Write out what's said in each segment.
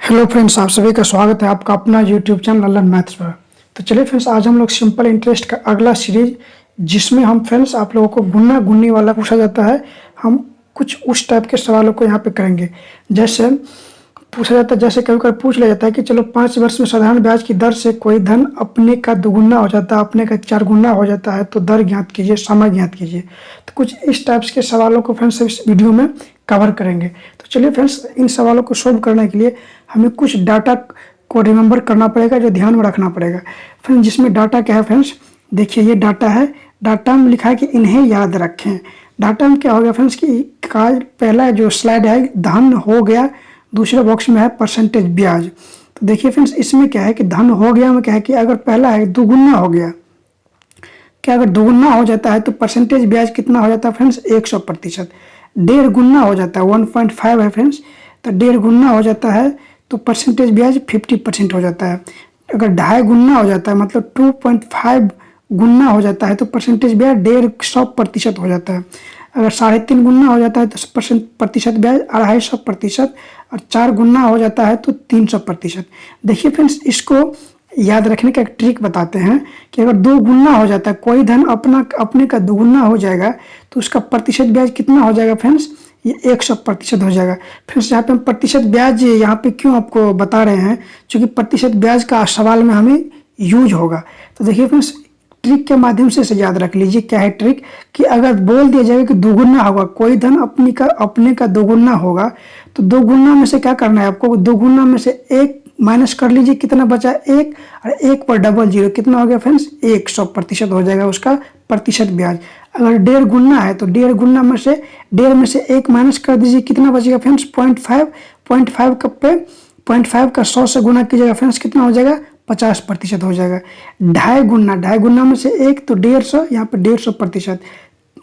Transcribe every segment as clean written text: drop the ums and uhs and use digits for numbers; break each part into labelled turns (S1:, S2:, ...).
S1: Hello friends, आप सभी का स्वागत है आपका अपना यूट्यूब चैनल लर्न मैथ्स पर। तो चलिए फ्रेंड्स, आज हम लोग सिंपल इंटरेस्ट का अगला सीरीज जिसमें हम फ्रेंड्स आप लोगों को गुणा गुणनी वाला पूछा जाता है, हम कुछ उस टाइप के सवालों को यहाँ पे करेंगे। जैसे पूछा जाता है, जैसे कभी कभी पूछ लिया जाता है कि चलो 5 वर्ष में साधारण ब्याज की दर से कोई धन अपने का दुगुना हो जाता है, अपने का 4 गुना हो जाता है, तो दर ज्ञात कीजिए, समय ज्ञात कीजिए। तो कुछ इस टाइप्स के सवालों को फ्रेंड्स इस वीडियो में कवर करेंगे। तो चलिए फ्रेंड्स, इन सवालों को सोल्व करने के लिए हमें कुछ डाटा को रिमेंबर करना पड़ेगा, जो ध्यान में रखना पड़ेगा फ्रेंड्स। जिसमें डाटा क्या है फ्रेंड्स, देखिए ये डाटा है। डाटा में लिखा है कि इन्हें याद रखें। डाटा में क्या हो गया फ्रेंड्स कि पहला जो स्लाइड है धन हो गया, दूसरे बॉक्स में है परसेंटेज ब्याज। तो देखिए फ्रेंड्स, इसमें क्या है कि धन हो गया में क्या है कि अगर पहला है दुगुना हो गया, क्या अगर दुगुना हो जाता है तो परसेंटेज ब्याज कितना हो जाता है फ्रेंड्स 100%। 1.5 गुना हो जाता है 1.5 है फ्रेंड्स, तो 1.5 गुना हो जाता है तो परसेंटेज ब्याज 50% हो जाता है। अगर 2.5 गुना हो जाता है मतलब 2.5 गुना हो जाता है तो परसेंटेज ब्याज 150% हो जाता है। अगर 3.5 गुना हो जाता है तो प्रतिशत ब्याज 250%, और 4 गुना हो जाता है तो 300%। देखिए फ्रेंड्स, इसको याद रखने का एक ट्रिक बताते हैं कि अगर 2 गुना हो जाता है, कोई धन अपने का दुगुना हो जाएगा तो उसका प्रतिशत ब्याज कितना हो जाएगा फ्रेंड्स, ये 100% हो जाएगा। फ्रेंड्स, यहाँ पे हम प्रतिशत ब्याज यहाँ पे क्यों आपको बता रहे हैं, क्योंकि प्रतिशत ब्याज का सवाल में हमें यूज होगा। तो देखिए फ्रेंड्स, ट्रिक के माध्यम से इसे याद रख लीजिए। क्या है ट्रिक कि अगर बोल दिया जाएगा कि दुगुना होगा, कोई धन अपने का दुगुना होगा, तो 2 गुना में से क्या करना है आपको, 2 गुना में से 1 माइनस कर लीजिए, कितना बचा 1, और 1 पर डबल जीरो कितना हो गया फ्रेंड्स 100% हो जाएगा उसका प्रतिशत ब्याज। अगर 1.5 गुना है तो 1.5 गुना में से 1.5 में से 1 माइनस कर दीजिए, कितना बचेगा फ्रेंड्स 0.5 का पे 0.5 का 100 से गुना कीजिएगा फ्रेंड्स, कितना हो जाएगा 50% हो जाएगा। 2.5 गुना में से 1 तो 150, यहाँ पे 150%।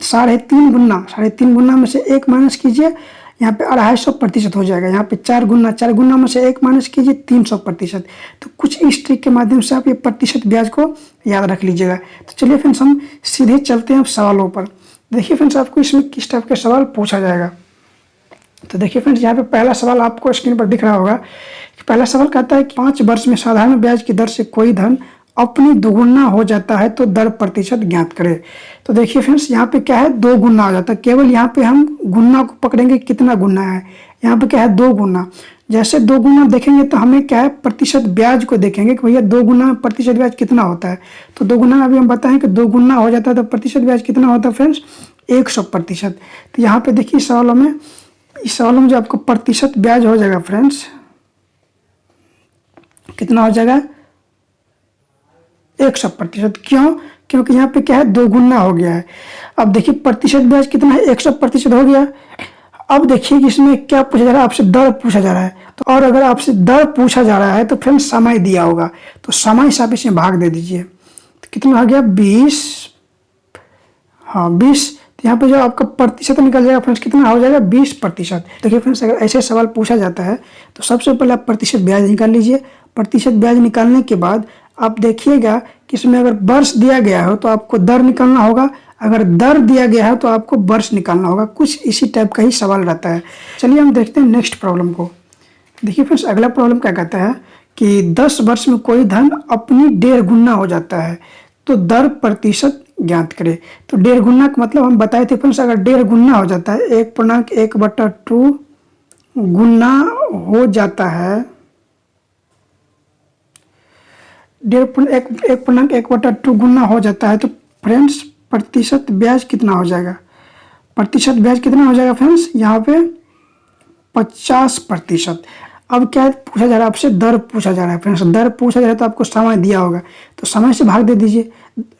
S1: 3.5 गुना में से 1 माइनस कीजिए, यहाँ पे 250% हो जाएगा। यहाँ पे 4 गुना में से 1 माइनस कीजिए 300%। तो कुछ इस ट्रिक के माध्यम से आप ये प्रतिशत ब्याज को याद रख लीजिएगा। तो चलिए फ्रेंड्स, हम सीधे चलते हैं सवालों पर। देखिए फ्रेंड्स, आपको इसमें किस टाइप के सवाल पूछा जाएगा। तो देखिए फ्रेंड्स, यहाँ पे पहला सवाल आपको स्क्रीन पर दिख रहा होगा। पहला सवाल कहता है कि 5 वर्ष में साधारण ब्याज की दर से कोई धन अपनी दुगुना हो जाता है तो दर प्रतिशत ज्ञात करें। तो देखिए फ्रेंड्स, यहाँ पे क्या है 2 गुना हो जाता है। केवल यहाँ पे हम गुना को पकड़ेंगे, कितना गुना है, यहाँ पे क्या है 2 गुना। जैसे 2 गुना देखेंगे तो हमें क्या है प्रतिशत ब्याज को देखेंगे कि भैया 2 गुना में प्रतिशत ब्याज कितना होता है। तो 2 गुना अभी हम बताएं कि 2 गुना हो जाता है तो प्रतिशत ब्याज कितना होता है फ्रेंड्स 100%। तो यहाँ पे देखिए इस सवालों में जो आपको प्रतिशत ब्याज हो जाएगा फ्रेंड्स, कितना हो जाएगा 100%। क्यों? क्योंकि यहाँ पे क्या है 2 गुना हो गया है। अब देखिए प्रतिशत ब्याज कितना है 100% हो गया। अब देखिए कि इसमें क्या पूछा जा रहा है, आपसे दर पूछा जा रहा है। तो और अगर आपसे दर पूछा जा रहा है तो फिर समय दिया होगा, तो समय से आप इसमें भाग दे दीजिए। तो कितना हो गया 20, हाँ 20। तो यहाँ पे जो आपका प्रतिशत निकल जाएगा फ्रेंड्स, कितना हो जाएगा 20%। देखिए फ्रेंड्स, अगर ऐसे सवाल पूछा जाता है तो सबसे पहले आप प्रतिशत ब्याज निकाल लीजिए। प्रतिशत ब्याज निकालने के बाद आप देखिएगा कि इसमें अगर वर्ष दिया गया हो तो आपको दर निकालना होगा, अगर दर दिया गया है तो आपको वर्ष निकालना होगा। कुछ इसी टाइप का ही सवाल रहता है। चलिए हम देखते हैं नेक्स्ट प्रॉब्लम को। देखिए फ्रेंड्स, अगला प्रॉब्लम क्या कहता है कि 10 वर्ष में कोई धन अपनी 1.5 गुना हो जाता है तो दर प्रतिशत ज्ञात करें। तो 1.5 गुना का मतलब हम बताए थे फ्रेंड्स, अगर 1.5 गुना हो जाता है 1.1/2 गुना हो जाता है, 1.1/2 गुना हो जाता है तो फ्रेंड्स प्रतिशत ब्याज कितना हो जाएगा, प्रतिशत ब्याज कितना हो जाएगा फ्रेंड्स यहाँ पे 50%। अब क्या पूछा जा रहा है आपसे, दर पूछा जा रहा है फ्रेंड्स। दर पूछा जा रहा है तो आपको समय दिया होगा, तो समय से भाग दे दीजिए।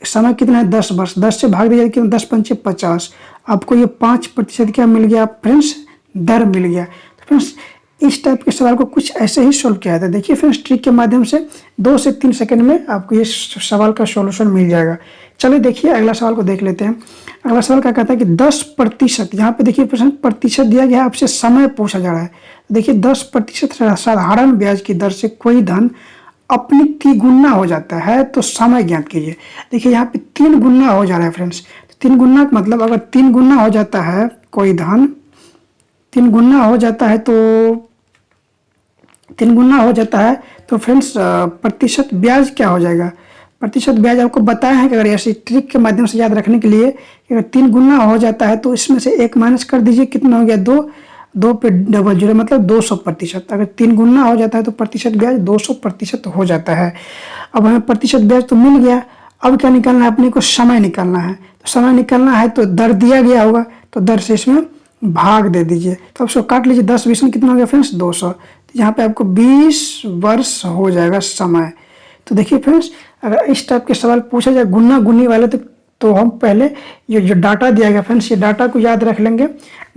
S1: समय कितना है 10 वर्ष, 10 से भाग दीजिए कितना 10×5 = 50। आपको ये 5% क्या मिल गया फ्रेंड्स, दर मिल गया। तो फ्रेंड्स इस टाइप के सवाल को कुछ ऐसे ही सोल्व किया जाता है। देखिए फ्रेंड्स, ट्रिक के माध्यम से 2 से 3 सेकंड में आपको ये सवाल का सॉल्यूशन मिल जाएगा। चलिए देखिए अगला सवाल को देख लेते हैं। अगला सवाल क्या कहता है कि 10%, यहाँ पे देखिए प्रतिशत दिया गया है, आपसे समय पूछा जा रहा है। देखिए 10% साधारण ब्याज की दर से कोई धन अपनी 3 गुना हो जाता है तो समय ज्ञात कीजिए। देखिए यहाँ पे 3 गुना हो जा रहा है फ्रेंड्स। 3 गुना का मतलब अगर 3 गुना हो जाता है कोई धन, 3 गुना हो जाता है तो 3 गुना हो जाता है तो फ्रेंड्स प्रतिशत ब्याज क्या हो जाएगा। प्रतिशत ब्याज आपको बताया है कि अगर ऐसी ट्रिक के माध्यम से याद रखने के लिए कि अगर 3 गुना हो जाता है तो इसमें से 1 माइनस कर दीजिए, कितना हो गया 2, 2 पे डबल जीरो मतलब 200%। अगर 3 गुना हो जाता है तो प्रतिशत ब्याज 200% हो जाता है। अब हमें प्रतिशत ब्याज तो मिल गया, अब क्या निकालना है अपने को, समय निकालना है। तो समय निकालना है तो दर दिया गया होगा तो दर से इसमें भाग दे दीजिए। तो अब इसको काट लीजिए, 10 20 में कितना हो गया फ्रेंड्स 200। तो यहाँ पे आपको 20 वर्ष हो जाएगा समय। तो देखिए फ्रेंड्स, अगर इस टाइप के सवाल पूछा जाए गुना गुनी वाले तो हम पहले ये जो डाटा दिया गया फ्रेंड्स, ये डाटा को याद रख लेंगे।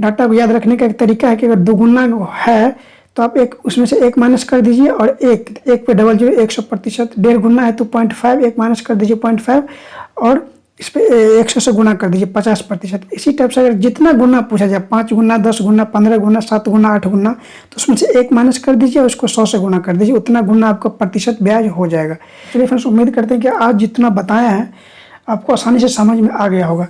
S1: डाटा को याद रखने का एक तरीका है कि अगर दुगुना है तो आप एक उसमें से 1 माइनस कर दीजिए और एक पे डबल जीरो 100%। 1.5 गुना है तो 0.5, 1 माइनस कर दीजिए 0.5 और इस पे 100 से गुना कर दीजिए 50%। इसी टाइप से अगर जितना गुना पूछा जाए 5 गुना, 10 गुना, 15 गुना, 7 गुना, 8 गुना, तो उसमें से 1 माइनस कर दीजिए और उसको 100 से गुना कर दीजिए, उतना गुना आपका प्रतिशत ब्याज हो जाएगा। चलिए फ्रेंड्स, उम्मीद करते हैं कि आज जितना बताया है आपको आसानी से समझ में आ गया होगा।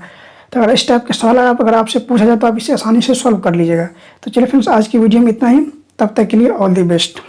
S1: तो अगर इस टाइप के सवाल अगर आपसे पूछा जाए तो आप इसे आसानी से सॉल्व कर लीजिएगा। तो चलिए फ्रेंड्स, आज की वीडियो में इतना ही, तब तक के लिए ऑल द बेस्ट।